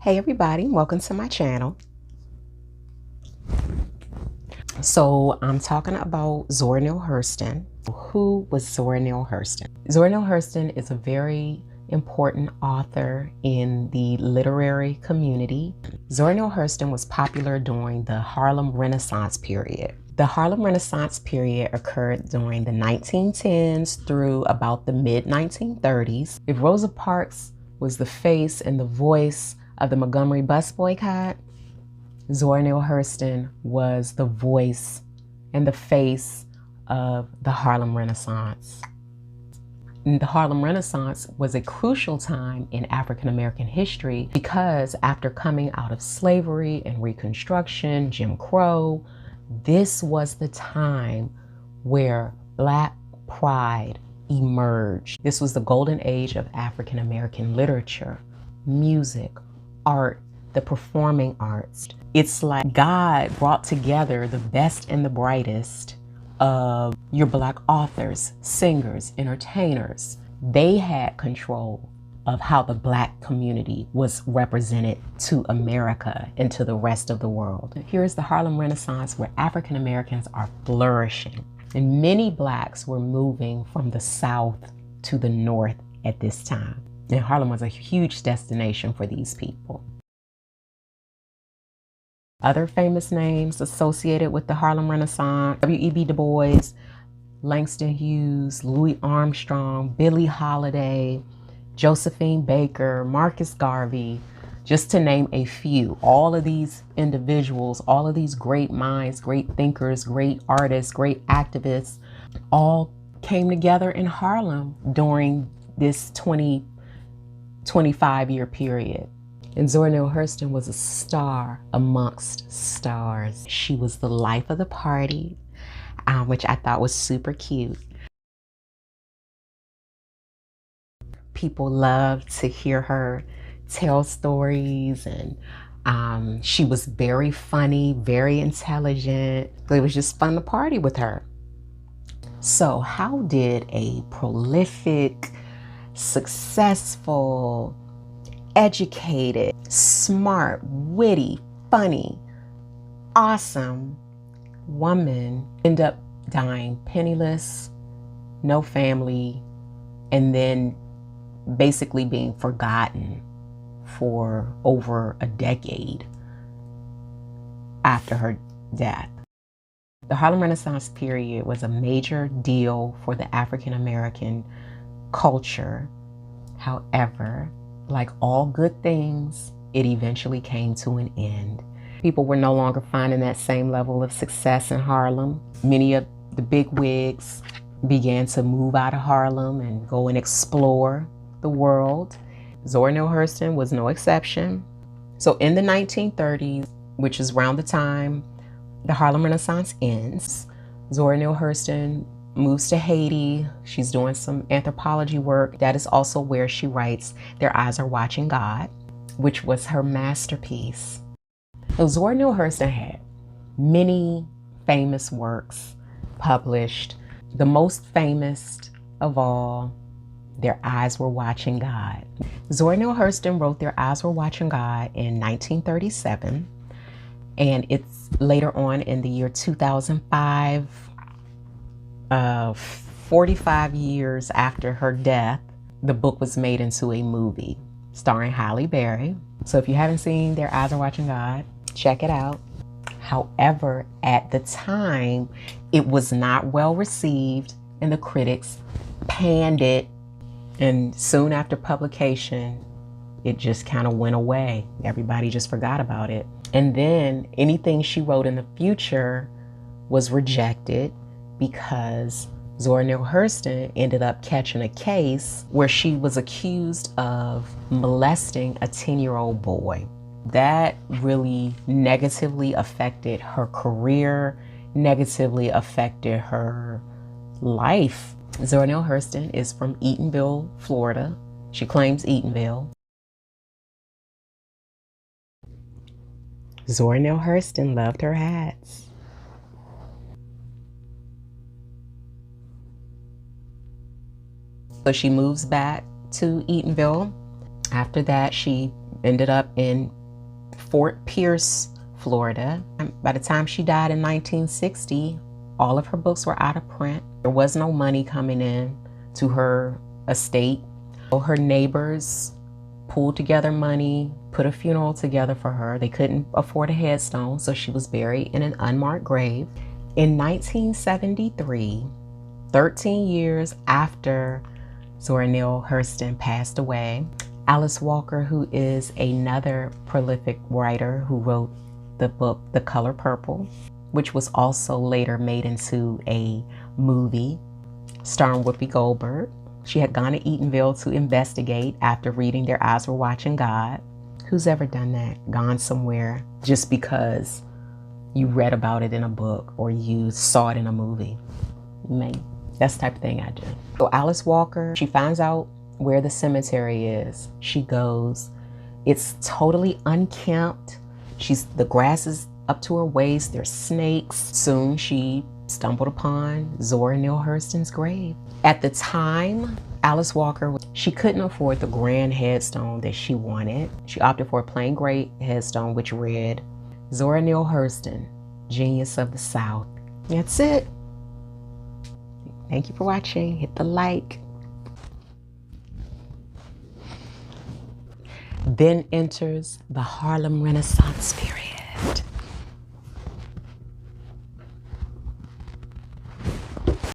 Hey everybody, welcome to my channel. So I'm talking about Zora Neale Hurston. Who was Zora Neale Hurston? Zora Neale Hurston is a very important author in the literary community. Zora Neale Hurston was popular during the Harlem Renaissance period. The Harlem Renaissance period occurred during the 1910s through about the mid-1930s. If Rosa Parks was the face and the voice of the Montgomery bus boycott, Zora Neale Hurston was the voice and the face of the Harlem Renaissance. The Harlem Renaissance was a crucial time in African American history because after coming out of slavery and Reconstruction, Jim Crow, this was the time where Black pride emerged. This was the golden age of African American literature, music, art, the performing arts. It's like God brought together the best and the brightest of your Black authors, singers, entertainers. They had control of how the Black community was represented to America and to the rest of the world. Here's the Harlem Renaissance, where African Americans are flourishing, and many Blacks were moving from the South to the North at this time. And Harlem was a huge destination for these people. Other famous names associated with the Harlem Renaissance: W.E.B. Du Bois, Langston Hughes, Louis Armstrong, Billie Holiday, Josephine Baker, Marcus Garvey, just to name a few. All of these individuals, all of these great minds, great thinkers, great artists, great activists, all came together in Harlem during this 25-year period. And Zora Neale Hurston was a star amongst stars. She was the life of the party, which I thought was super cute. People loved to hear her tell stories, and she was very funny, very intelligent. It was just fun to party with her. So how did a prolific, successful, educated, smart, witty, funny, awesome woman end up dying penniless, no family, and then basically being forgotten for over a decade after her death? The Harlem Renaissance period was a major deal for the African American culture. However, like all good things, it eventually came to an end. People were no longer finding that same level of success in Harlem. Many of the big wigs began to move out of Harlem and go and explore the world. Zora Neale Hurston was no exception. So in the 1930s, which is around the time the Harlem Renaissance ends, Zora Neale Hurston moves to Haiti. She's doing some anthropology work. That is also where she writes Their Eyes Are Watching God, which was her masterpiece. So Zora Neale Hurston had many famous works published. The most famous of all, Their Eyes Were Watching God. Zora Neale Hurston wrote Their Eyes Were Watching God in 1937, and it's later on in the year 2005, 45 years after her death, the book was made into a movie starring Halle Berry. So if you haven't seen Their Eyes Are Watching God, check it out. However, at the time, it was not well received and the critics panned it. And soon after publication, it just kind of went away. Everybody just forgot about it. And then anything she wrote in the future was rejected because Zora Neale Hurston ended up catching a case where she was accused of molesting a 10-year-old boy. That really negatively affected her career, negatively affected her life. Zora Neale Hurston is from Eatonville, Florida. She claims Eatonville. Zora Neale Hurston loved her hats. So she moves back to Eatonville. After that, she ended up in Fort Pierce, Florida. By the time she died in 1960, all of her books were out of print. There was no money coming in to her estate. So her neighbors pulled together money, put a funeral together for her. They couldn't afford a headstone, so she was buried in an unmarked grave. In 1973, 13 years after Zora Neale Hurston passed away, Alice Walker, who is another prolific writer who wrote the book The Color Purple, which was also later made into a movie starring Whoopi Goldberg. She had gone to Eatonville to investigate after reading Their Eyes Were Watching God. Who's ever done that? Gone somewhere just because you read about it in a book or you saw it in a movie? That's the type of thing I do. So Alice Walker, she finds out where the cemetery is. She goes. It's totally unkempt. The grass is up to her waist. There's snakes. Soon she stumbled upon Zora Neale Hurston's grave. At the time, Alice Walker, she couldn't afford the grand headstone that she wanted. She opted for a plain gray headstone which read, Zora Neale Hurston, Genius of the South. That's it. Thank you for watching. Hit the like. Then enters the Harlem Renaissance period.